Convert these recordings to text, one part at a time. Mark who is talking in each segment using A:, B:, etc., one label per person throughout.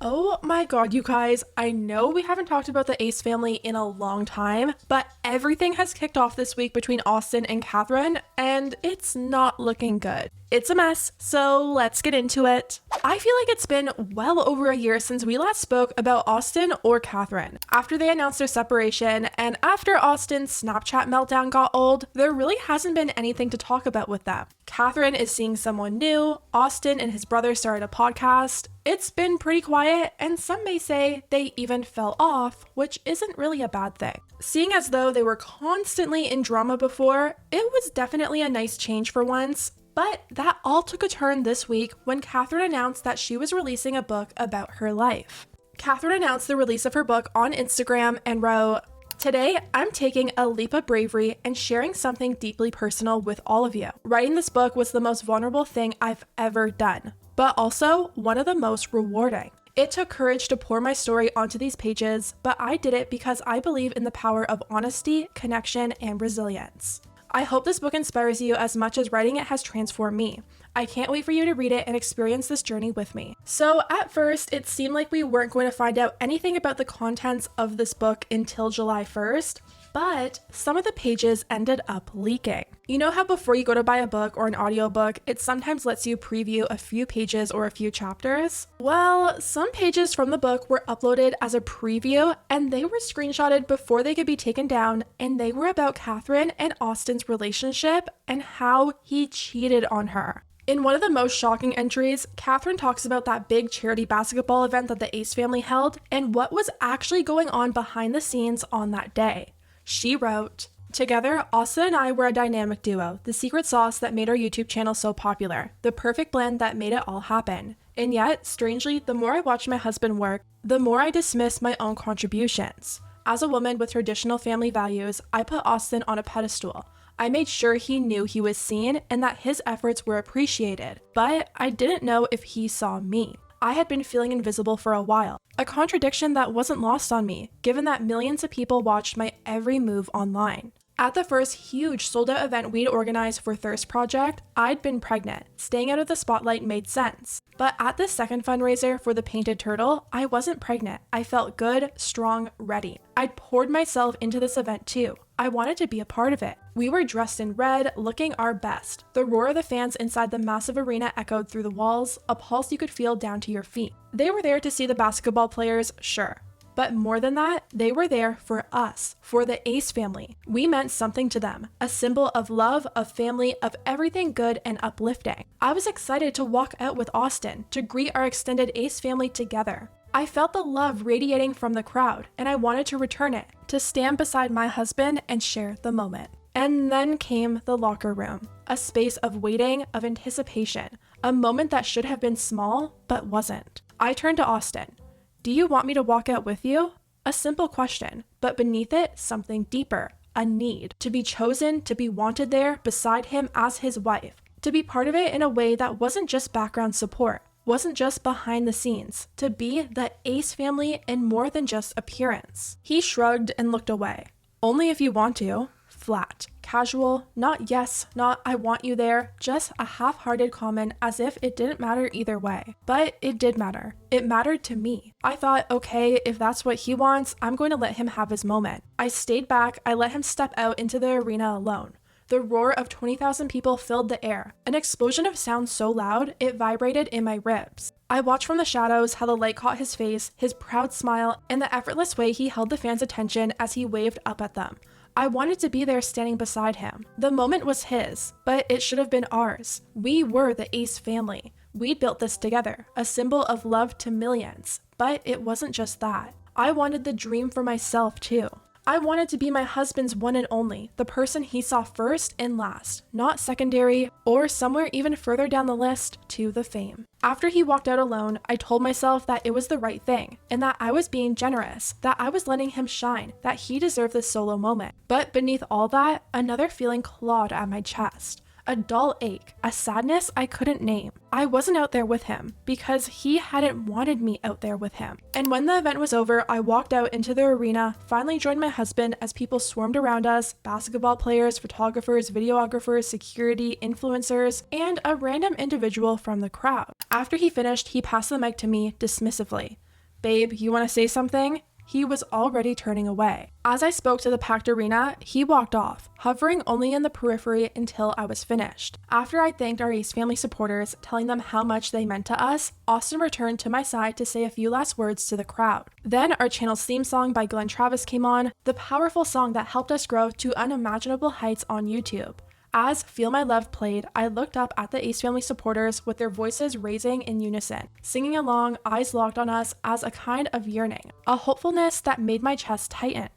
A: Oh my god, you guys, I know we haven't talked about the Ace family in a long time, but everything has kicked off this week between Austin and Catherine, and it's not looking good. It's a mess, so let's get into it. I feel like it's been well over a year since we last spoke about Austin or Catherine. After they announced their separation, and after Austin's Snapchat meltdown got old, there really hasn't been anything to talk about with them. Catherine is seeing someone new, Austin and his brother started a podcast. It's been pretty quiet, and some may say they even fell off, which isn't really a bad thing. Seeing as though they were constantly in drama before, it was definitely a nice change for once. But that all took a turn this week when Catherine announced that she was releasing a book about her life. Catherine announced the release of her book on Instagram and wrote, "Today, I'm taking a leap of bravery and sharing something deeply personal with all of you. Writing this book was the most vulnerable thing I've ever done, but also one of the most rewarding. It took courage to pour my story onto these pages, but I did it because I believe in the power of honesty, connection, and resilience. I hope this book inspires you as much as writing it has transformed me. I can't wait for you to read it and experience this journey with me." So at first, it seemed like we weren't going to find out anything about the contents of this book until July 1st, but some of the pages ended up leaking. You know how before you go to buy a book or an audiobook, it sometimes lets you preview a few pages or a few chapters? Well, some pages from the book were uploaded as a preview and they were screenshotted before they could be taken down, and they were about Catherine and Austin's relationship and how he cheated on her. In one of the most shocking entries, Catherine talks about that big charity basketball event that the Ace family held and what was actually going on behind the scenes on that day. She wrote, "Together, Austin and I were a dynamic duo, the secret sauce that made our YouTube channel so popular, the perfect blend that made it all happen. And yet, strangely, the more I watched my husband work, the more I dismissed my own contributions. As a woman with traditional family values, I put Austin on a pedestal. I made sure he knew he was seen and that his efforts were appreciated, but I didn't know if he saw me. I had been feeling invisible for a while, a contradiction that wasn't lost on me, given that millions of people watched my every move online. At the first huge sold-out event we'd organized for Thirst Project, I'd been pregnant. Staying out of the spotlight made sense. But at the second fundraiser for the Painted Turtle, I wasn't pregnant. I felt good, strong, ready. I'd poured myself into this event too. I wanted to be a part of it. We were dressed in red, looking our best. The roar of the fans inside the massive arena echoed through the walls, a pulse you could feel down to your feet. They were there to see the basketball players, sure. But more than that, they were there for us, for the Ace family. We meant something to them, a symbol of love, of family, of everything good and uplifting. I was excited to walk out with Austin, to greet our extended Ace family together. I felt the love radiating from the crowd, and I wanted to return it, to stand beside my husband and share the moment. And then came the locker room, a space of waiting, of anticipation, a moment that should have been small, but wasn't. I turned to Austin. "Do you want me to walk out with you?" A simple question, but beneath it, something deeper, a need. To be chosen, to be wanted there beside him as his wife. To be part of it in a way that wasn't just background support, wasn't just behind the scenes. To be the Ace family in more than just appearance. He shrugged and looked away. "Only if you want to." Flat, casual, not yes, not I want you there, just a half-hearted comment as if it didn't matter either way. But it did matter. It mattered to me. I thought, okay, if that's what he wants, I'm going to let him have his moment. I stayed back, I let him step out into the arena alone. The roar of 20,000 people filled the air, an explosion of sound so loud, it vibrated in my ribs. I watched from the shadows how the light caught his face, his proud smile, and the effortless way he held the fans' attention as he waved up at them. I wanted to be there standing beside him. The moment was his, but it should have been ours. We were the Ace family. We'd built this together, a symbol of love to millions. But it wasn't just that. I wanted the dream for myself too. I wanted to be my husband's one and only, the person he saw first and last, not secondary or somewhere even further down the list to the fame. After he walked out alone, I told myself that it was the right thing and that I was being generous, that I was letting him shine, that he deserved this solo moment. But beneath all that, another feeling clawed at my chest. A dull ache, a sadness I couldn't name. I wasn't out there with him because he hadn't wanted me out there with him. And when the event was over, I walked out into the arena, finally joined my husband as people swarmed around us, basketball players, photographers, videographers, security, influencers, and a random individual from the crowd. After he finished, he passed the mic to me dismissively. "Babe, you want to say something?" He was already turning away. As I spoke to the packed arena, he walked off, hovering only in the periphery until I was finished. After I thanked our Ace family supporters, telling them how much they meant to us, Austin returned to my side to say a few last words to the crowd. Then our channel's theme song by Glenn Travis came on, the powerful song that helped us grow to unimaginable heights on YouTube. As Feel My Love played, I looked up at the Ace family supporters with their voices raising in unison, singing along, eyes locked on us as a kind of yearning, a hopefulness that made my chest tighten.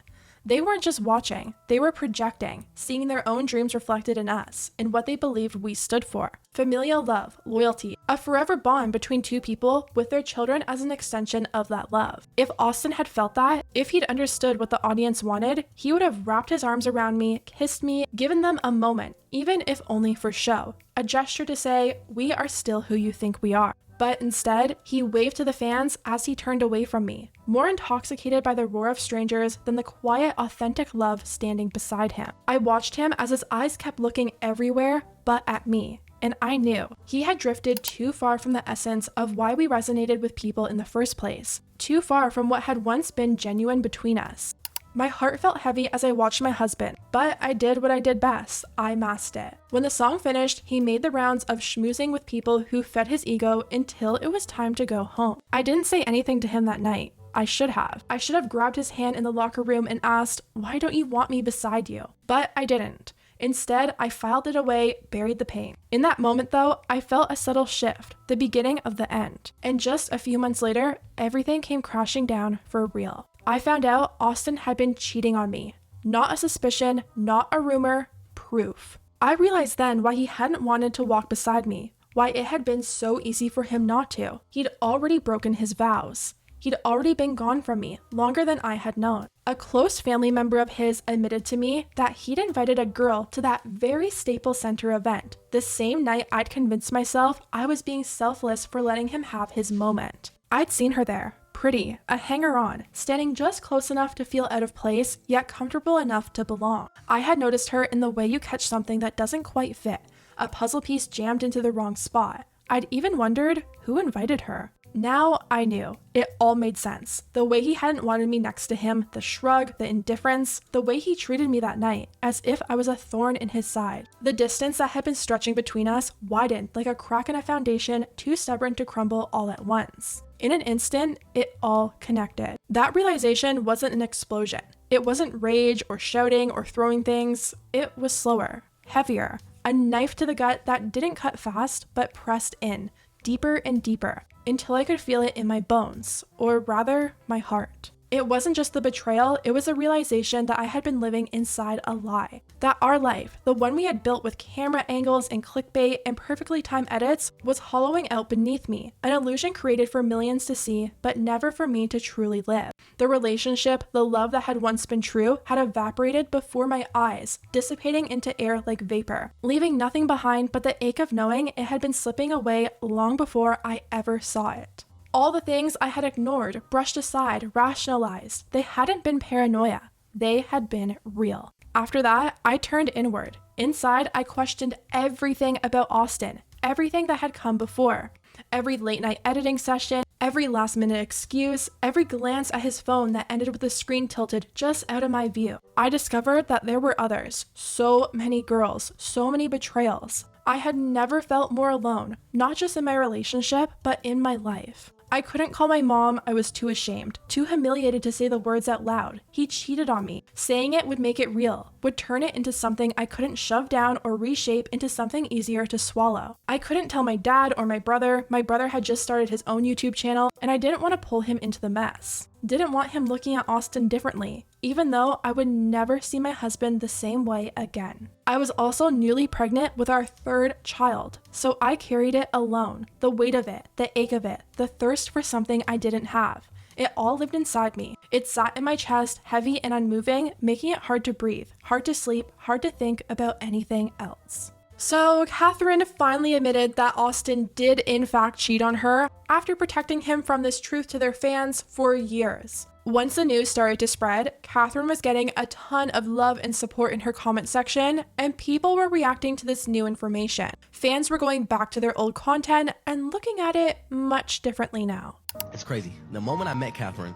A: They weren't just watching, they were projecting, seeing their own dreams reflected in us, in what they believed we stood for. Familial love, loyalty, a forever bond between two people with their children as an extension of that love. If Austin had felt that, if he'd understood what the audience wanted, he would have wrapped his arms around me, kissed me, given them a moment, even if only for show, a gesture to say, "We are still who you think we are." But instead, he waved to the fans as he turned away from me, more intoxicated by the roar of strangers than the quiet, authentic love standing beside him. I watched him as his eyes kept looking everywhere but at me, and I knew he had drifted too far from the essence of why we resonated with people in the first place, too far from what had once been genuine between us. My heart felt heavy as I watched my husband, but I did what I did best. I masked it. When the song finished, he made the rounds of schmoozing with people who fed his ego until it was time to go home. I didn't say anything to him that night. I should have. I should have grabbed his hand in the locker room and asked, "Why don't you want me beside you?" But I didn't. Instead, I filed it away, buried the pain. In that moment though, I felt a subtle shift, the beginning of the end. And just a few months later, everything came crashing down for real. I found out Austin had been cheating on me. Not a suspicion, not a rumor, proof. I realized then why he hadn't wanted to walk beside me, why it had been so easy for him not to. He'd already broken his vows. He'd already been gone from me longer than I had known. A close family member of his admitted to me that he'd invited a girl to that very Staples Center event, the same night I'd convinced myself I was being selfless for letting him have his moment. I'd seen her there. Pretty, a hanger-on, standing just close enough to feel out of place, yet comfortable enough to belong. I had noticed her in the way you catch something that doesn't quite fit, a puzzle piece jammed into the wrong spot. I'd even wondered who invited her. Now I knew. It all made sense. The way he hadn't wanted me next to him, the shrug, the indifference, the way he treated me that night, as if I was a thorn in his side. The distance that had been stretching between us widened like a crack in a foundation too stubborn to crumble all at once. In an instant, it all connected. That realization wasn't an explosion. It wasn't rage or shouting or throwing things. It was slower, heavier, a knife to the gut that didn't cut fast, but pressed in, deeper and deeper, until I could feel it in my bones, or rather, my heart. It wasn't just the betrayal, it was a realization that I had been living inside a lie. That our life, the one we had built with camera angles and clickbait and perfectly timed edits, was hollowing out beneath me, an illusion created for millions to see, but never for me to truly live. The relationship, the love that had once been true, had evaporated before my eyes, dissipating into air like vapor, leaving nothing behind but the ache of knowing it had been slipping away long before I ever saw it. All the things I had ignored, brushed aside, rationalized, they hadn't been paranoia. They had been real. After that, I turned inward. Inside, I questioned everything about Austin, everything that had come before. Every late night editing session, every last minute excuse, every glance at his phone that ended with the screen tilted just out of my view. I discovered that there were others, so many girls, so many betrayals. I had never felt more alone, not just in my relationship, but in my life. I couldn't call my mom, I was too ashamed, too humiliated to say the words out loud. He cheated on me. Saying it would make it real, would turn it into something I couldn't shove down or reshape into something easier to swallow. I couldn't tell my dad or my brother had just started his own YouTube channel, and I didn't want to pull him into the mess. Didn't want him looking at Austin differently, even though I would never see my husband the same way again. I was also newly pregnant with our third child, so I carried it alone. The weight of it, the ache of it, the thirst for something I didn't have. It all lived inside me. It sat in my chest, heavy and unmoving, making it hard to breathe, hard to sleep, hard to think about anything else. So Catherine finally admitted that Austin did in fact cheat on her after protecting him from this truth to their fans for years. Once the news started to spread, Catherine was getting a ton of love and support in her comment section, and people were reacting to this new information. Fans were going back to their old content and looking at it much differently now.
B: It's crazy. The moment I met Catherine,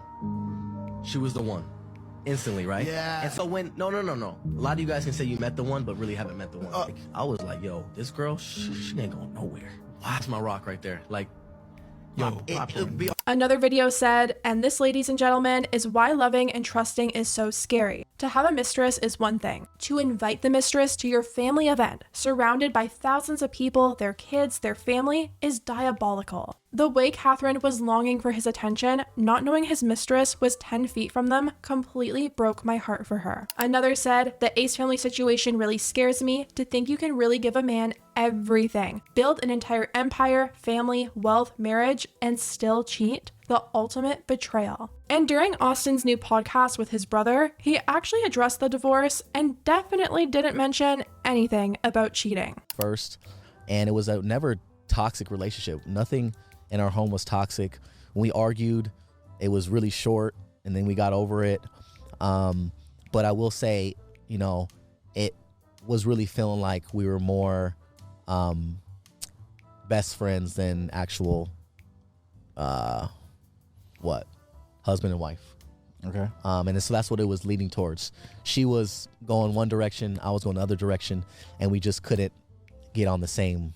B: she was the one. Instantly, right?
C: Yeah.
B: And so when, no. A lot of you guys can say you met the one, but really haven't met the one. Like, I was like, yo, this girl, she ain't going nowhere. That's my rock right there. Like, yo, it'd be
A: Another video said, and this, ladies and gentlemen, is why loving and trusting is so scary. To have a mistress is one thing. To invite the mistress to your family event, surrounded by thousands of people, their kids, their family, is diabolical. The way Catherine was longing for his attention, not knowing his mistress was 10 feet from them, completely broke my heart for her. Another said, the Ace family situation really scares me. To think you can really give a man everything, build an entire empire, family, wealth, marriage, and still cheat. The ultimate betrayal. And during Austin's new podcast with his brother, he actually addressed the divorce and definitely didn't mention anything about cheating.
D: First, and it was a never toxic relationship. Nothing in our home was toxic. When we argued, it was really short, and then we got over it. But I will say, you know, it was really feeling like we were more best friends than actual husband and wife.
C: Okay.
D: And so that's what it was leading towards. She was going one direction, I was going the other direction, and we just couldn't get on the same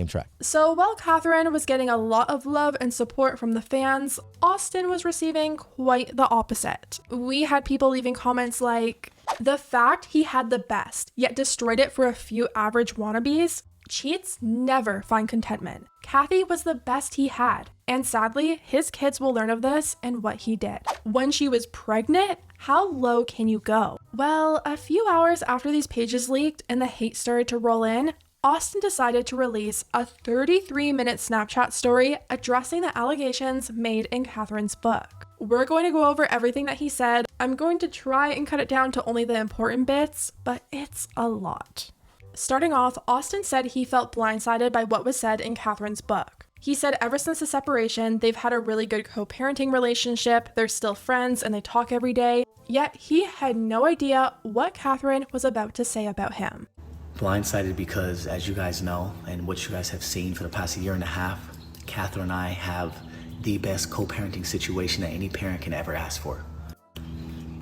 D: track.
A: So while Catherine was getting a lot of love and support from the fans, Austin was receiving quite the opposite. We had people leaving comments like, the fact he had the best, yet destroyed it for a few average wannabes. Cheats never find contentment. Kathy was the best he had, and sadly, his kids will learn of this and what he did. When she was pregnant, how low can you go? Well, a few hours after these pages leaked and the hate started to roll in, Austin decided to release a 33-minute Snapchat story addressing the allegations made in Catherine's book. We're going to go over everything that he said. I'm going to try and cut it down to only the important bits, but it's a lot. Starting off, Austin said he felt blindsided by what was said in Catherine's book. He said ever since the separation, they've had a really good co-parenting relationship, they're still friends, and they talk every day, yet he had no idea what Catherine was about to say about him.
E: Blindsided because, as you guys know, and what you guys have seen for the past year and a half, Catherine and I have the best co-parenting situation that any parent can ever ask for.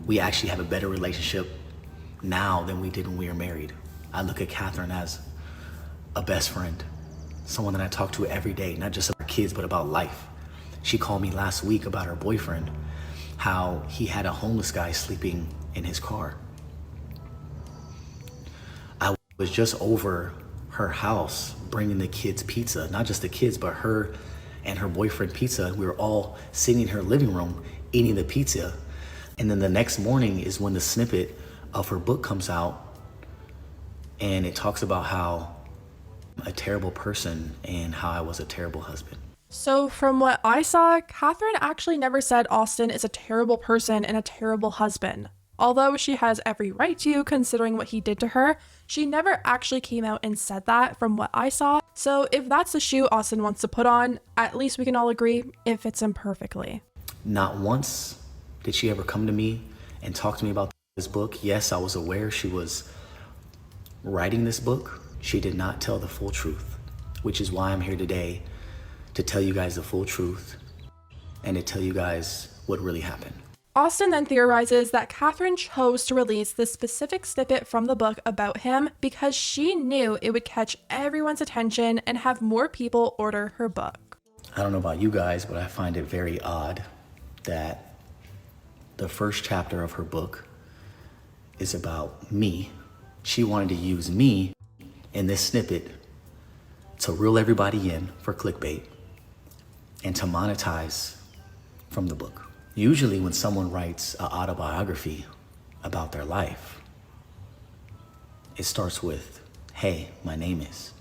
E: We actually have a better relationship now than we did when we were married. I look at Catherine as a best friend, someone that I talk to every day, not just about kids, but about life. She called me last week about her boyfriend, how he had a homeless guy sleeping in his car. I was just over her house bringing the kids pizza, not just the kids, but her and her boyfriend pizza. We were all sitting in her living room eating the pizza. And then the next morning is when the snippet of her book comes out, and it talks about how a terrible person and how I was a terrible husband.
A: So from what I saw, Catherine actually never said Austin is a terrible person and a terrible husband. Although she has every right to, considering what he did to her, she never actually came out and said that from what I saw. So if that's the shoe Austin wants to put on, at least we can all agree it fits him perfectly.
E: Not once did she ever come to me and talk to me about this book. Yes, I was aware she was writing this book. She did not tell the full truth, which is why I'm here today to tell you guys the full truth and to tell you guys what really happened.
A: Austin then theorizes that Catherine chose to release this specific snippet from the book about him because she knew it would catch everyone's attention and have more people order her book.
E: I don't know about you guys, but I find it very odd that the first chapter of her book is about me. She wanted to use me in this snippet to reel everybody in for clickbait and to monetize from the book. Usually when someone writes an autobiography about their life, it starts with, hey, my name is,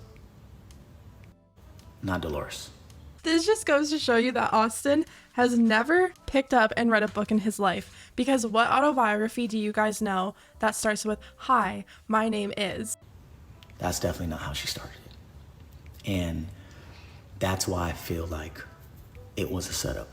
E: not Dolores.
A: This just goes to show you that Austin has never picked up and read a book in his life, because what autobiography do you guys know that starts with, hi, my name is?
E: That's definitely not how she started it. And that's why I feel like it was a setup.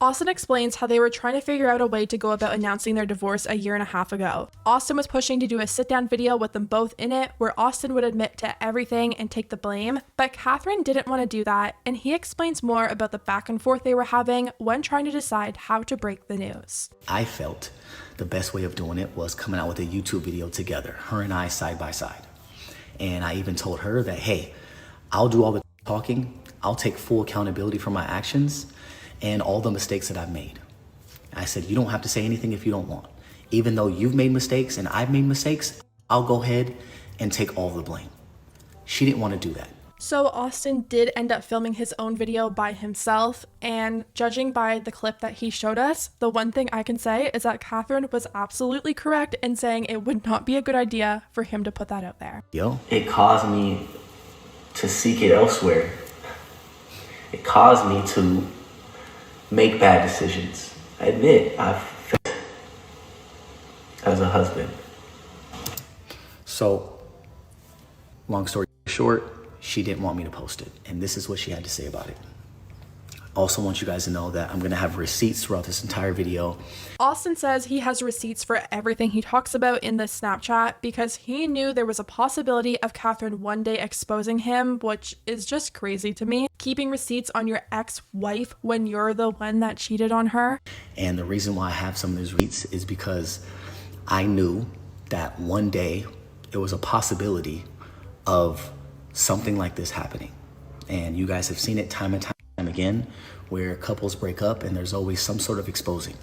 A: Austin explains how they were trying to figure out a way to go about announcing their divorce a year and a half ago. Austin was pushing to do a sit-down video with them both in it, where Austin would admit to everything and take the blame, but Catherine didn't want to do that, and he explains more about the back and forth they were having when trying to decide how to break the news.
E: I felt the best way of doing it was coming out with a YouTube video together, her and I side by side. And I even told her that, hey, I'll do all the talking, I'll take full accountability for my actions and all the mistakes that I've made. I said, you don't have to say anything if you don't want. Even though you've made mistakes and I've made mistakes, I'll go ahead and take all the blame. She didn't want to do that.
A: So Austin did end up filming his own video by himself, and judging by the clip that he showed us, the one thing I can say is that Catherine was absolutely correct in saying it would not be a good idea for him to put that out there.
C: It caused me to seek it elsewhere. It caused me to make bad decisions. I admit I've failed as a husband.
E: So, long story short, she didn't want me to post it. And this is what she had to say about it. I also want you guys to know that I'm gonna have receipts throughout this entire video.
A: Austin says he has receipts for everything he talks about in this Snapchat because he knew there was a possibility of Catherine one day exposing him, which is just crazy to me. Keeping receipts on your ex-wife when you're the one that cheated on her.
E: And the reason why I have some of these receipts is because I knew that one day there was a possibility of something like this happening. And you guys have seen it time and time again, where couples break up and there's always some sort of exposing.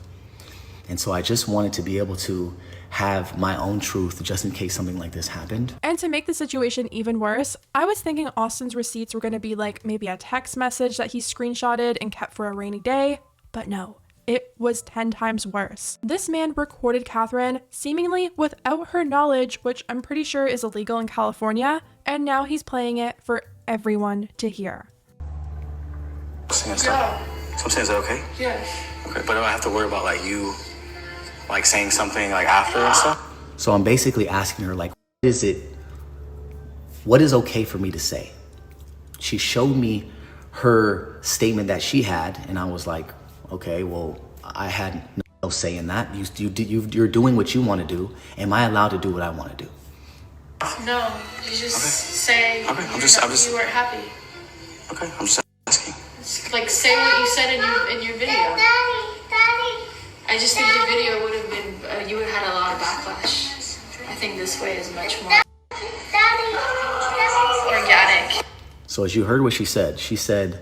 E: And so I just wanted to be able to have my own truth just in case something like this happened.
A: And to make the situation even worse, I was thinking Austin's receipts were going to be like maybe a text message that he screenshotted and kept for a rainy day, but no. It was 10 times worse. This man recorded Catherine seemingly without her knowledge, which I'm pretty sure is illegal in California, and now he's playing it for everyone to hear.
F: So I'm saying, is that okay?
G: Yes.
F: Okay, but do I have to worry about like you, like saying something like after and stuff?
E: So I'm basically asking her like, what is okay for me to say? She showed me her statement that she had, and I was like, okay, well, I had no say in that. You're doing what you want to do. Am I allowed to do what I want to do?
G: No, you just say
F: I'm just
G: you weren't happy.
F: Okay, I'm just asking.
G: Like, say what you said in your video. I just think your video would have been, you would have had a lot of backlash. I think this way is much more organic.
E: So as you heard what she said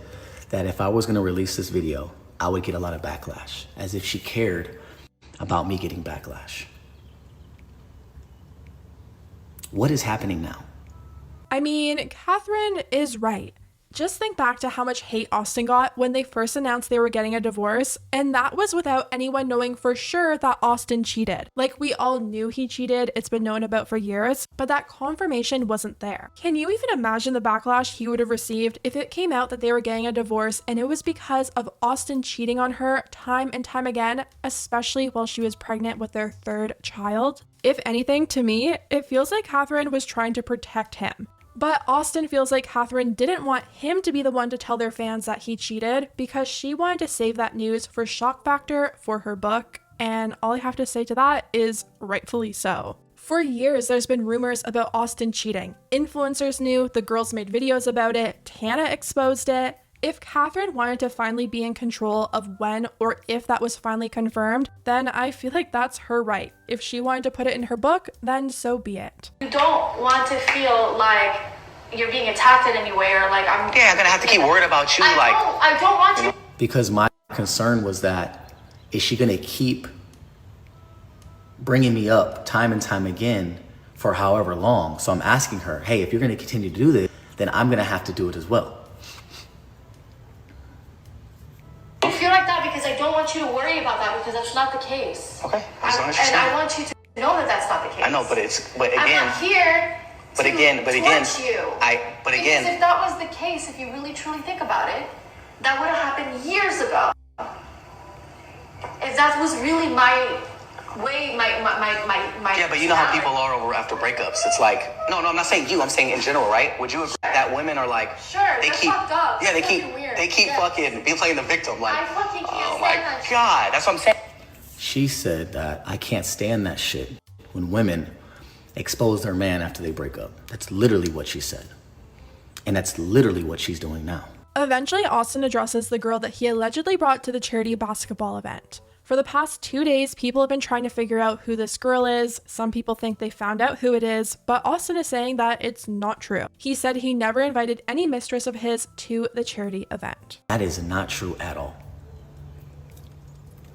E: that if I was going to release this video, I would get a lot of backlash, as if she cared about me getting backlash. What is happening now?
A: I mean, Catherine is right. Just think back to how much hate Austin got when they first announced they were getting a divorce, and that was without anyone knowing for sure that Austin cheated. Like, we all knew he cheated, it's been known about for years, but that confirmation wasn't there. Can you even imagine the backlash he would have received if it came out that they were getting a divorce and it was because of Austin cheating on her time and time again, especially while she was pregnant with their third child? If anything, to me, it feels like Catherine was trying to protect him. But Austin feels like Catherine didn't want him to be the one to tell their fans that he cheated because she wanted to save that news for shock factor for her book, and all I have to say to that is rightfully so. For years, there's been rumors about Austin cheating. Influencers knew, the girls made videos about it, Tana exposed it. If Catherine wanted to finally be in control of when or if that was finally confirmed, then I feel like that's her right. If she wanted to put it in her book, then so be it.
G: You don't want to feel like you're being attacked in any way, or like I'm
F: gonna have to keep worried about you.
G: I don't want you.
E: Because my concern was that, is she gonna keep bringing me up time and time again for however long? So I'm asking her, hey, if you're gonna continue to do this, then I'm gonna have to do it as well.
G: I feel like that because I don't want you to worry about that, because that's not the case.
F: Okay, as long as you're
G: and I
F: saying.
G: want you to know that that's not the case.
F: I know, but again.
G: I'm not here.
F: But again,
G: Because if that was the case, if you really truly think about it, that would have happened years ago. If that was really my way my
F: Yeah, but you know how people are over after breakups. It's like, no, I'm not saying you. I'm saying in general, right? Would you agree that women are like,
G: Sure,
F: they
G: that's
F: keep,
G: fucked up.
F: yeah, they
G: That's
F: keep,
G: fucking weird.
F: they keep
G: Yeah.
F: fucking be playing the victim. Like,
G: I fucking can't
F: oh my
G: stand that shit.
F: god, that's what I'm saying.
E: She said that I can't stand that shit when women expose their man after they break up. That's literally what she said. And that's literally what she's doing now.
A: Eventually, Austin addresses the girl that he allegedly brought to the charity basketball event. For the past 2 days, people have been trying to figure out who this girl is. Some people think they found out who it is, but Austin is saying that it's not true. He said he never invited any mistress of his to the charity event.
E: That is not true at all.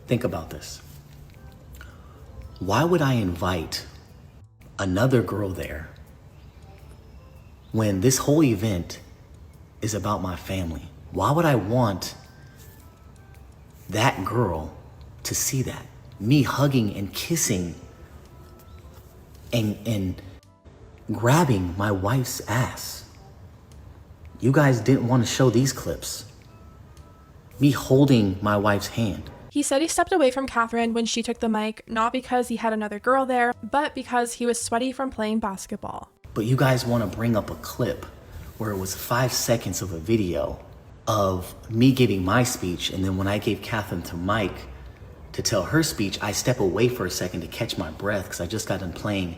E: Think about this. Why would I invite another girl there when this whole event is about my family? Why would I want that girl to see that? Me hugging and kissing and grabbing my wife's ass. You guys didn't want to show these clips. Me holding my wife's hand.
A: He said he stepped away from Catherine when she took the mic, not because he had another girl there, but because he was sweaty from playing basketball.
E: But you guys want to bring up a clip where it was 5 seconds of a video of me giving my speech, and then when I gave Catherine to Mike to tell her speech, I step away for a second to catch my breath because I just got done playing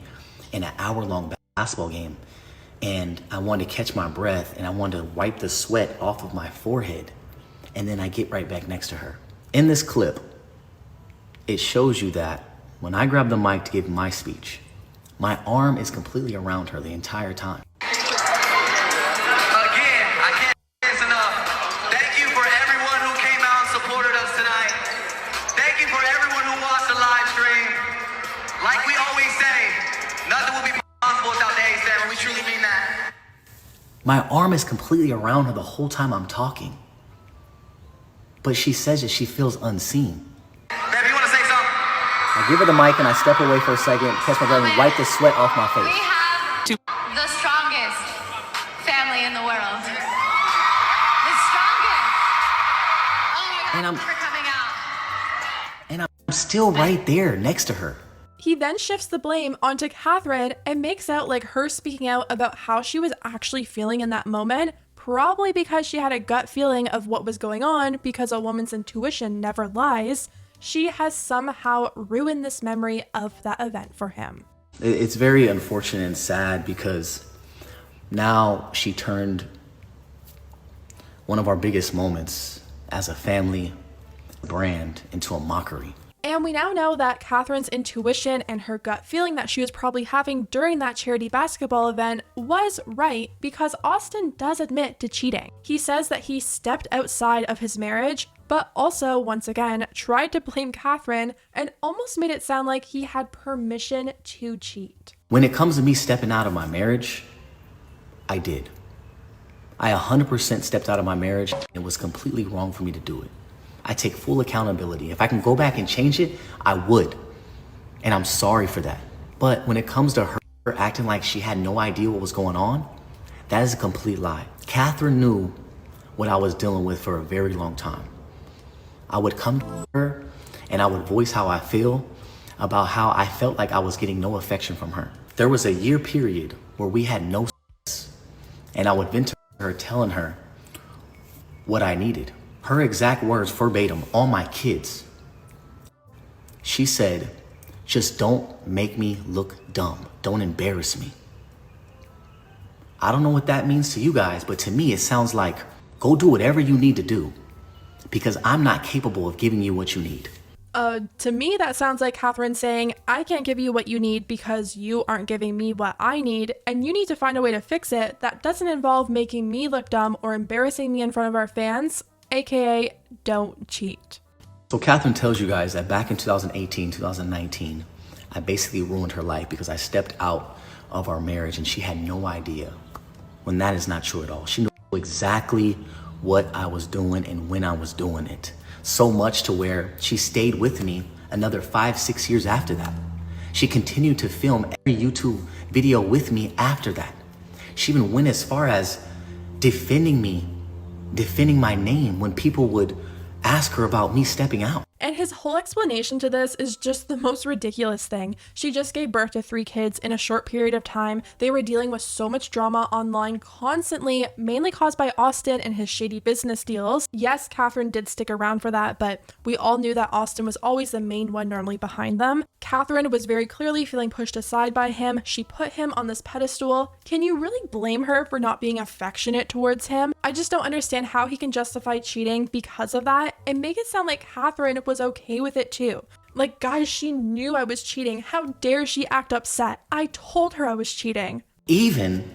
E: in an hour-long basketball game, and I wanted to catch my breath, and I wanted to wipe the sweat off of my forehead, and then I get right back next to her. In this clip, it shows you that when I grab the mic to give my speech, my arm is completely around her the entire time.
F: Again, I can't say this enough. Thank you for everyone who came out and supported us tonight. Thank you for everyone who watched the live stream. Like we always say, nothing will be possible without the Ace Family. We truly mean that.
E: My arm is completely around her the whole time I'm talking. But she says that she feels unseen.
F: Baby, you want to say something?
E: I give her the mic and I step away for a second, catch my breath and wipe the sweat off my
G: We
E: face.
G: have the strongest family in the world. The strongest. Oh my God,
E: And I'm-
G: for coming out.
E: And I'm still right there next to her.
A: He then shifts the blame onto Catherine and makes out like her speaking out about how she was actually feeling in that moment, probably because she had a gut feeling of what was going on because a woman's intuition never lies. She has somehow ruined this memory of that event for him.
E: It's very unfortunate and sad because now she turned one of our biggest moments as a family brand into a mockery.
A: And we now know that Catherine's intuition and her gut feeling that she was probably having during that charity basketball event was right because Austin does admit to cheating. He says that he stepped outside of his marriage, but also, once again, tried to blame Catherine and almost made it sound like he had permission to cheat.
E: When it comes to me stepping out of my marriage, I did. I 100% stepped out of my marriage and it was completely wrong for me to do it. I take full accountability. If I can go back and change it, I would. And I'm sorry for that. But when it comes to her acting like she had no idea what was going on, that is a complete lie. Catherine knew what I was dealing with for a very long time. I would come to her and I would voice how I feel about how I felt like I was getting no affection from her. There was a year period where we had no sex, and I would vent to her telling her what I needed. Her exact words verbatim, all my kids. She said, just don't make me look dumb. Don't embarrass me. I don't know what that means to you guys, but to me it sounds like, go do whatever you need to do because I'm not capable of giving you what you need.
A: To me, that sounds like Catherine saying, I can't give you what you need because you aren't giving me what I need, and you need to find a way to fix it that doesn't involve making me look dumb or embarrassing me in front of our fans, aka don't cheat.
E: So Catherine tells you guys that back in 2018, 2019, I basically ruined her life because I stepped out of our marriage and she had no idea, when that is not true at all. She knew exactly what I was doing and when I was doing it. So much to where she stayed with me another 5-6 years after that. She continued to film every YouTube video with me after that. She even went as far as defending me, defending my name when people would ask her about me stepping out.
A: And his whole explanation to this is just the most ridiculous thing. She just gave birth to 3 kids in a short period of time. They were dealing with so much drama online constantly, mainly caused by Austin and his shady business deals. Yes, Catherine did stick around for that, but we all knew that Austin was always the main one normally behind them. Catherine was very clearly feeling pushed aside by him. She put him on this pedestal. Can you really blame her for not being affectionate towards him? I just don't understand how he can justify cheating because of that and make it sound like Catherine was okay with it too. Like, guys, she knew I was cheating. How dare she act upset? I told her I was cheating.
E: Even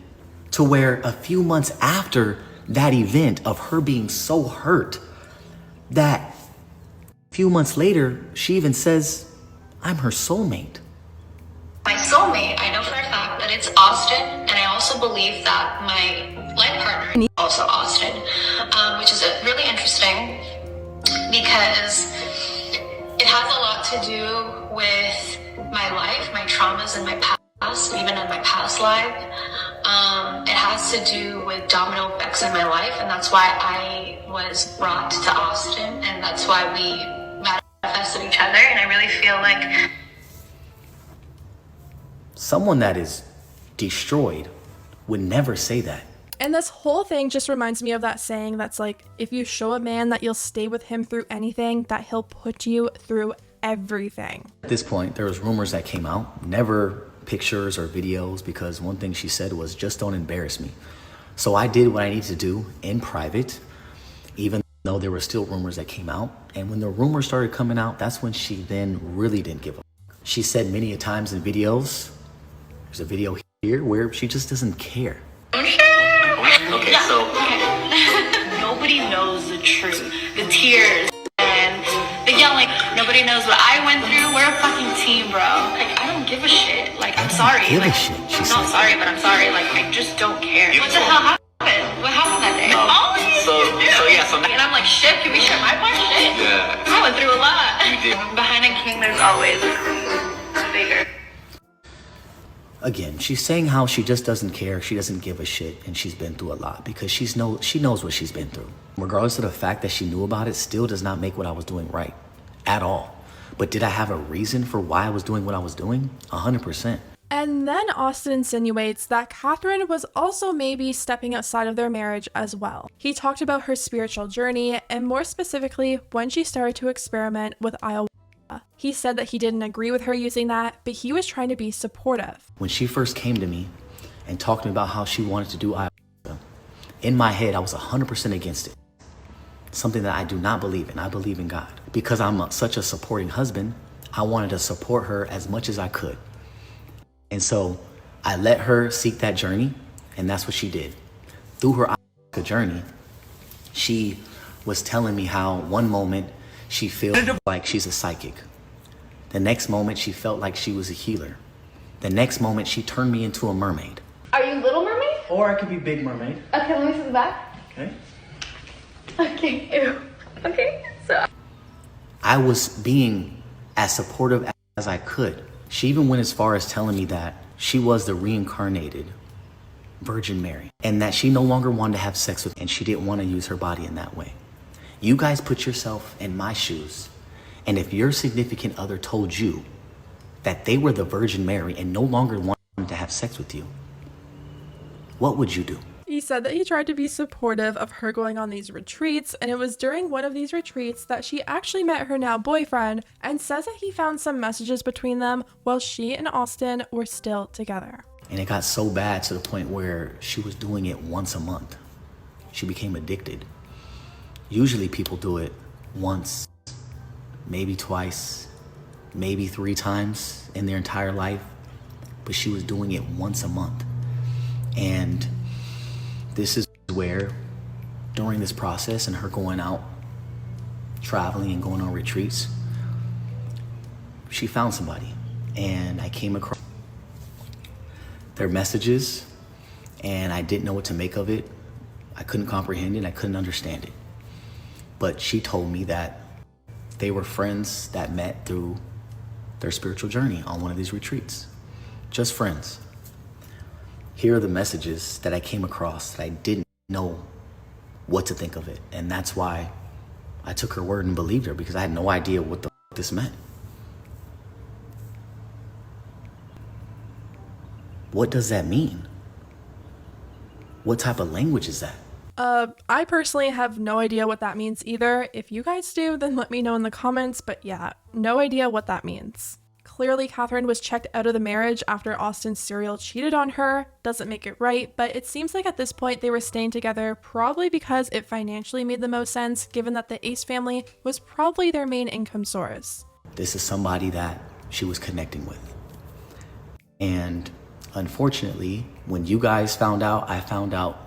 E: to where a few months after that event of her being so hurt, that a few months later, she even says, I'm her soulmate.
G: My soulmate, I know for a fact that it's Austin, and I also believe that my life partner is also Austin, which is really interesting because it has a lot to do with my life, my traumas, and my past, even in my past life. It has to do with domino effects in my life, and that's why I was brought to Austin, and that's why we manifested each other, and I really feel like
E: someone that is destroyed would never say that.
A: And this whole thing just reminds me of that saying that's like, if you show a man that you'll stay with him through anything, that he'll put you through everything.
E: At this point, there was rumors that came out, never pictures or videos, because one thing she said was, just don't embarrass me. So I did what I needed to do in private, even though there were still rumors that came out. And when the rumors started coming out, that's when she then really didn't give a fuck. She said many a times in videos, there's a video here where she just doesn't care.
G: Okay, so nobody knows the truth, the tears and the yelling. Nobody knows what I went through. We're a fucking team, bro. Like, I don't give a shit. Like, I'm sorry.
E: Give a
G: Like,
E: shit, she
G: I'm not
E: said.
G: sorry, but I'm sorry. Like, I just don't care. What the hell happened? What happened that day? And I'm like, shit. Can we share my part? Shit. Yeah. I went through a lot. Behind a king, there's always a bigger.
E: Again, she's saying how she just doesn't care, she doesn't give a shit, and she's been through a lot because she knows what she's been through. Regardless of the fact that she knew about it, still does not make what I was doing right at all. But did I have a reason for why I was doing what I was doing? 100%.
A: And then Austin insinuates that Catherine was also maybe stepping outside of their marriage as well. He talked about her spiritual journey, and more specifically, when she started to experiment with ayahuasca. He said that he didn't agree with her using that, but he was trying to be supportive.
E: When she first came to me and talked to me about how she wanted to do ayahuasca, in my head, I was 100% against it. Something that I do not believe in. I believe in God. Because I'm such a supporting husband, I wanted to support her as much as I could. And so I let her seek that journey, and that's what she did. Through her ayahuasca journey, she was telling me how one moment she feels like she's a psychic. The next moment, she felt like she was a healer. The next moment, she turned me into a mermaid.
H: Are you Little Mermaid?
E: Or I could be Big Mermaid.
H: Okay, let me see the back.
E: Okay.
H: Okay, ew. Okay, so.
E: I was being as supportive as I could. She even went as far as telling me that she was the reincarnated Virgin Mary and that she no longer wanted to have sex with me and she didn't want to use her body in that way. You guys put yourself in my shoes, and if your significant other told you that they were the Virgin Mary and no longer wanted to have sex with you, what would you do?
A: He said that he tried to be supportive of her going on these retreats, and it was during one of these retreats that she actually met her now boyfriend, and says that he found some messages between them while she and Austin were still together.
E: And it got so bad to the point where she was doing it once a month. She became addicted. Usually people do it once, maybe twice, maybe 3 times in their entire life, but she was doing it once a month. And this is where, during this process and her going out, traveling and going on retreats, she found somebody. And I came across their messages, and I didn't know what to make of it. I couldn't comprehend it, I couldn't understand it. But she told me that they were friends that met through their spiritual journey on one of these retreats. Just friends. Here are the messages that I came across that I didn't know what to think of it. And that's why I took her word and believed her because I had no idea what the f this meant. What does that mean? What type of language is that?
A: I personally have no idea what that means either. If you guys do, then let me know in the comments, but yeah, no idea what that means. Clearly, Catherine was checked out of the marriage after Austin's serial cheated on her. Doesn't make it right, but it seems like at this point they were staying together probably because it financially made the most sense, given that the Ace family was probably their main income source.
E: This is somebody that she was connecting with. And unfortunately, when you guys found out, I found out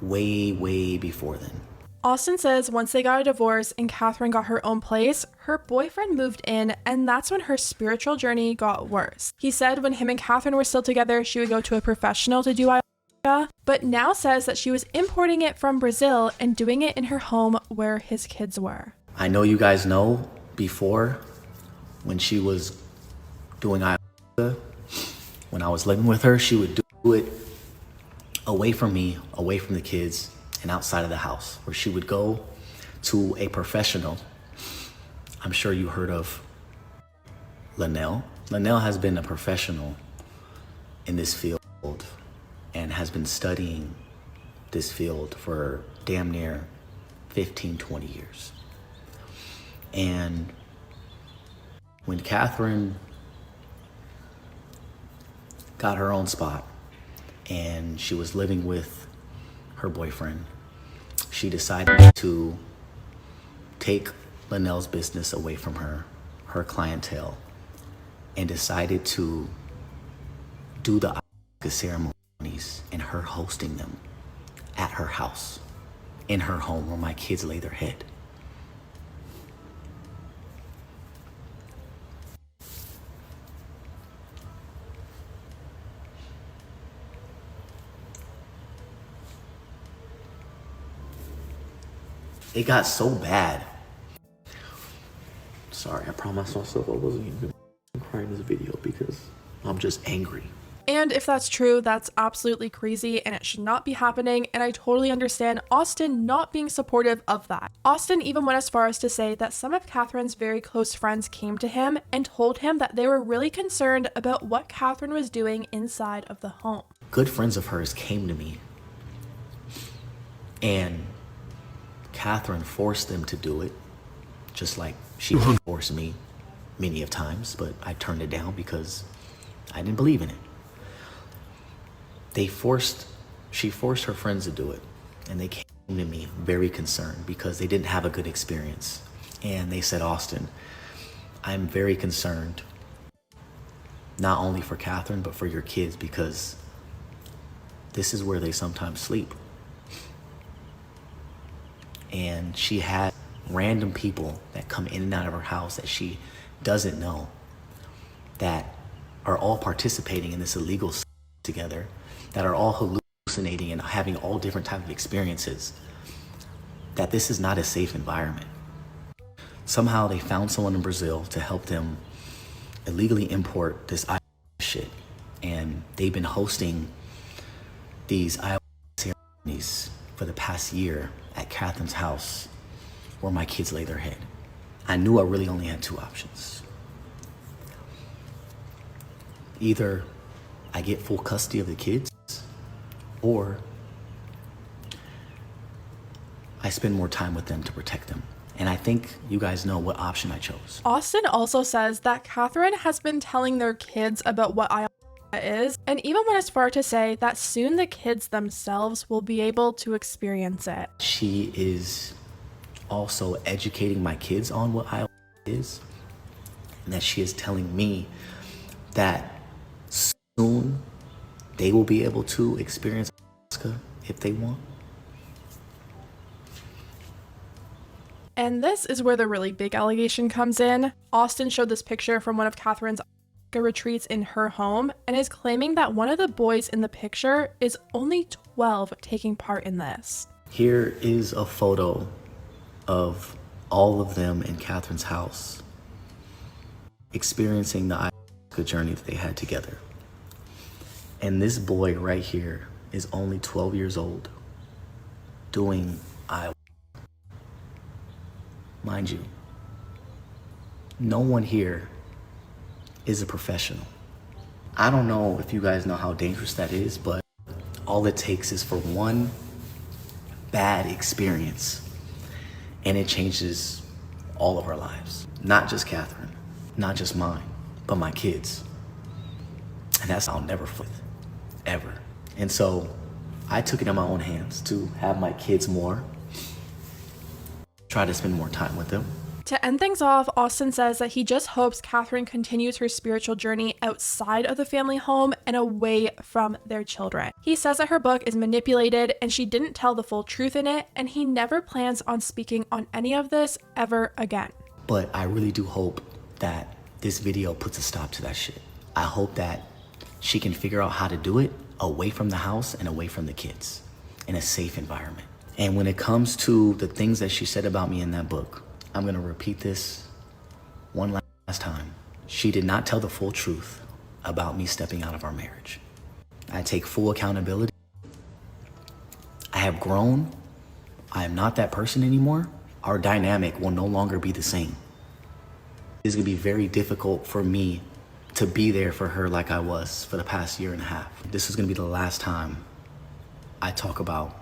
E: way before then.
A: Austin says once they got a divorce and Catherine got her own place, her boyfriend moved in, and that's when her spiritual journey got worse. He said when him and Catherine were still together, she would go to a professional to do ayahuasca, but now says that she was importing it from Brazil and doing it in her home where his kids were.
E: I know you guys know before, when she was doing ayahuasca, when I was living with her, she would do it away from me, away from the kids, and outside of the house, where she would go to a professional. I'm sure you heard of Linnell. Linnell has been a professional in this field and has been studying this field for damn near 15, 20 years. And when Catherine got her own spot and she was living with her boyfriend, she decided to take Linnell's business away from her clientele, and decided to do the ayahuasca ceremonies and her hosting them at her house, in her home where my kids lay their head. It got so bad. Sorry, I promised myself I wasn't even gonna cry in this video because I'm just angry.
A: And if that's true, that's absolutely crazy and it should not be happening, and I totally understand Austin not being supportive of that. Austin even went as far as to say that some of Catherine's very close friends came to him and told him that they were really concerned about what Catherine was doing inside of the home.
E: Good friends of hers came to me, and Catherine forced them to do it, just like she forced me many of times, but I turned it down because I didn't believe in it. She forced her friends to do it, and they came to me very concerned because they didn't have a good experience. And they said, Austin, I'm very concerned, not only for Catherine, but for your kids, because this is where they sometimes sleep. And she had random people that come in and out of her house that she doesn't know, that are all participating in this illegal together, that are all hallucinating and having all different types of experiences, that this is not a safe environment. Somehow they found someone in Brazil to help them illegally import this ayahuasca shit, and they've been hosting these ayahuasca ceremonies for the past year at Catherine's house where my kids lay their head. I knew I really only had two options. Either I get full custody of the kids, or I spend more time with them to protect them. And I think you guys know what option I chose.
A: Austin also says that Catherine has been telling their kids about what ayahuasca is, and even went as far to say that soon the kids themselves will be able to experience it.
E: She is also educating my kids on what ayahuasca is, and that she is telling me that soon they will be able to experience ayahuasca if they want.
A: And this is where the really big allegation comes in. Austin showed this picture from one of Catherine's retreats in her home and is claiming that one of the boys in the picture is only 12 taking part in this.
E: Here is a photo of all of them in Catherine's house experiencing the ayahuasca journey that they had together. And this boy right here is only 12 years old doing ayahuasca. Mind you, no one here is a professional. I don't know if you guys know how dangerous that is, but all it takes is for one bad experience and it changes all of our lives. Not just Catherine, not just mine, but my kids. And that's I'll never forget, ever. And so I took it in my own hands to have my kids more, try to spend more time with them.
A: To end things off, Austin says that he just hopes Catherine continues her spiritual journey outside of the family home and away from their children. He says that her book is manipulated and she didn't tell the full truth in it, and he never plans on speaking on any of this ever again.
E: But I really do hope that this video puts a stop to that shit. I hope that she can figure out how to do it away from the house and away from the kids in a safe environment. And when it comes to the things that she said about me in that book, I'm gonna repeat this one last time. She did not tell the full truth about me stepping out of our marriage. I take full accountability. I have grown. I am not that person anymore. Our dynamic will no longer be the same. It's gonna be very difficult for me to be there for her like I was for the past year and a half. This is gonna be the last time I talk about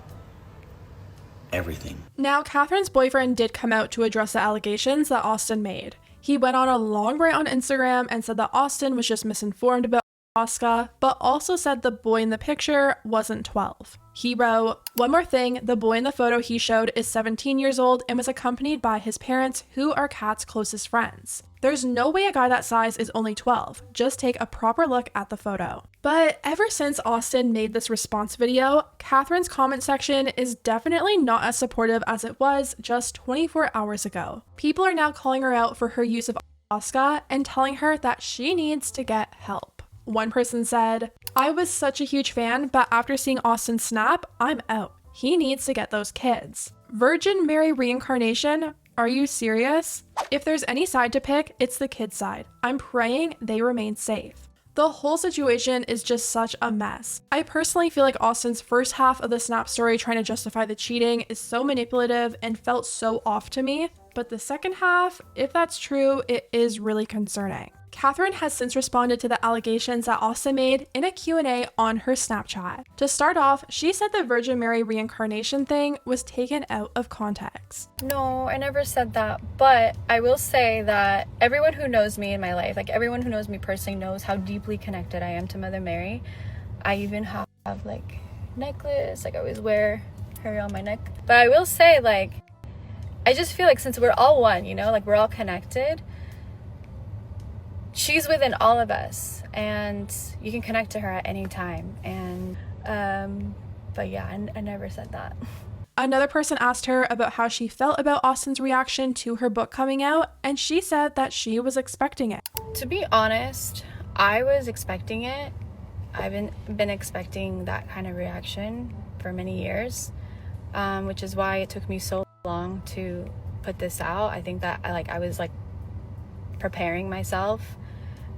E: everything.
A: Now, Catherine's boyfriend did come out to address the allegations that Austin made. He went on a long rant on Instagram and said that Austin was just misinformed about Oscar, but also said the boy in the picture wasn't 12. He wrote, "One more thing, the boy in the photo he showed is 17 years old and was accompanied by his parents, who are Kat's closest friends. There's no way a guy that size is only 12. Just take a proper look at the photo." But ever since Austin made this response video, Catherine's comment section is definitely not as supportive as it was just 24 hours ago. People are now calling her out for her use of Oscar and telling her that she needs to get help. One person said, "I was such a huge fan, but after seeing Austin snap, I'm out. He needs to get those kids. Virgin Mary reincarnation? Are you serious? If there's any side to pick, it's the kid side. I'm praying they remain safe." The whole situation is just such a mess. I personally feel like Austin's first half of the snap story trying to justify the cheating is so manipulative and felt so off to me, but the second half, if that's true, it is really concerning. Catherine has since responded to the allegations that Austin made in a Q&A on her Snapchat. To start off, she said the Virgin Mary reincarnation thing was taken out of context.
I: No, I never said that, but I will say that everyone who knows me in my life, like everyone who knows me personally, knows how deeply connected I am to Mother Mary. I even have like necklace, like I always wear her on my neck. But I will say, like, I just feel like since we're all one, you know, like we're all connected, she's within all of us and you can connect to her at any time. And but yeah, I never said that.
A: Another person asked her about how she felt about Austin's reaction to her book coming out, and she said that she was expecting it.
I: To be honest, I was expecting it. I've been expecting that kind of reaction for many years, which is why it took me so long to put this out. I think that I was like preparing myself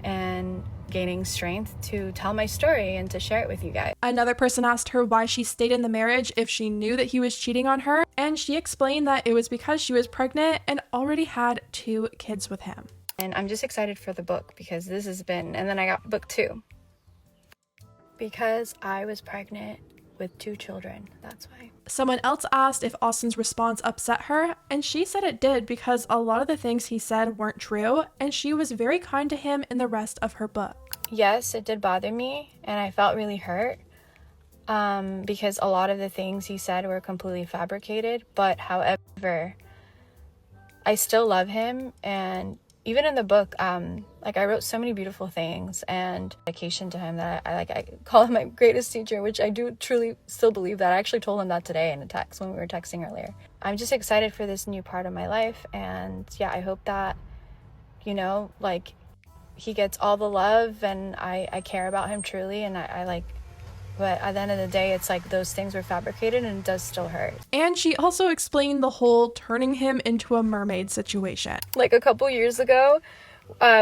I: and gaining strength to tell my story and to share it with you guys.
A: Another person asked her why she stayed in the marriage if she knew that he was cheating on her, and she explained that it was because she was pregnant and already had 2 kids with him.
I: And I'm just excited for the book because this has been, and then I got book 2. Because I was pregnant with 2 children, that's why.
A: Someone else asked if Austin's response upset her, and she said it did because a lot of the things he said weren't true, and she was very kind to him in the rest of her book.
I: Yes, it did bother me, and I felt really hurt because a lot of the things he said were completely fabricated, but however, I still love him, and even in the book, like I wrote so many beautiful things and dedication to him that I call him my greatest teacher, which I do truly still believe that. I actually told him that today in a text when we were texting earlier. I'm just excited for this new part of my life, and yeah, I hope that, you know, like he gets all the love, and I care about him truly, and I like, but at the end of the day, it's like those things were fabricated and it does still hurt.
A: And she also explained the whole turning him into a mermaid situation.
I: Like a couple years ago,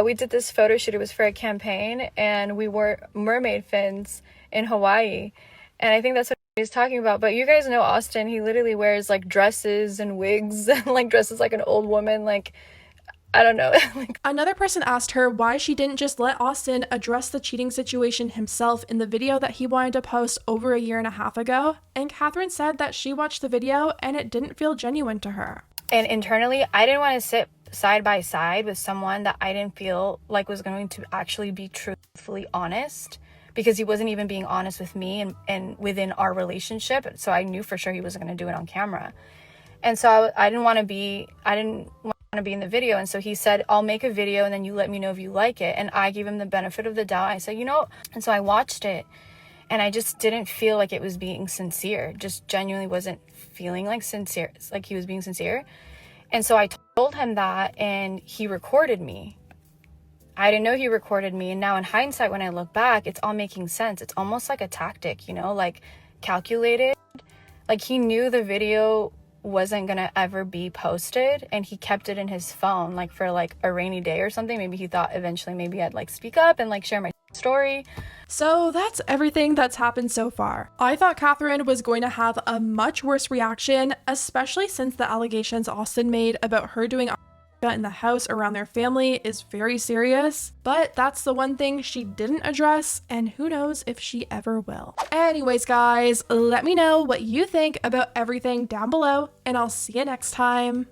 I: we did this photo shoot. It was for a campaign, and we wore mermaid fins in Hawaii. And I think that's what he's talking about, but you guys know Austin, he literally wears like dresses and wigs and like dresses like an old woman, like I don't know.
A: Another person asked her why she didn't just let Austin address the cheating situation himself in the video that he wanted to post over a year and a half ago, and Catherine said that she watched the video and it didn't feel genuine to her.
I: And internally, I didn't want to sit side by side with someone that I didn't feel like was going to actually be truthfully honest, because he wasn't even being honest with me and within our relationship. So I knew for sure he wasn't going to do it on camera. And so I didn't want to be in the video. And so he said, I'll make a video and then you let me know if you like it. And I gave him the benefit of the doubt. I said, and so I watched it and I just didn't feel like it was being sincere. Just genuinely wasn't feeling like sincere, like he was being sincere. And so I told him that, and he recorded me. I didn't know he recorded me. And now in hindsight, when I look back, it's all making sense. It's almost like a tactic, like calculated. Like he knew the video wasn't gonna ever be posted, and he kept it in his phone like for like a rainy day or something. Maybe he thought eventually maybe I'd like speak up and like share my story.
A: So that's everything that's happened so far. I thought Catherine was going to have a much worse reaction, especially since the allegations Austin made about her doing in the house around their family is very serious, but that's the one thing she didn't address, and who knows if she ever will. Anyways, guys, let me know what you think about everything down below, and I'll see you next time.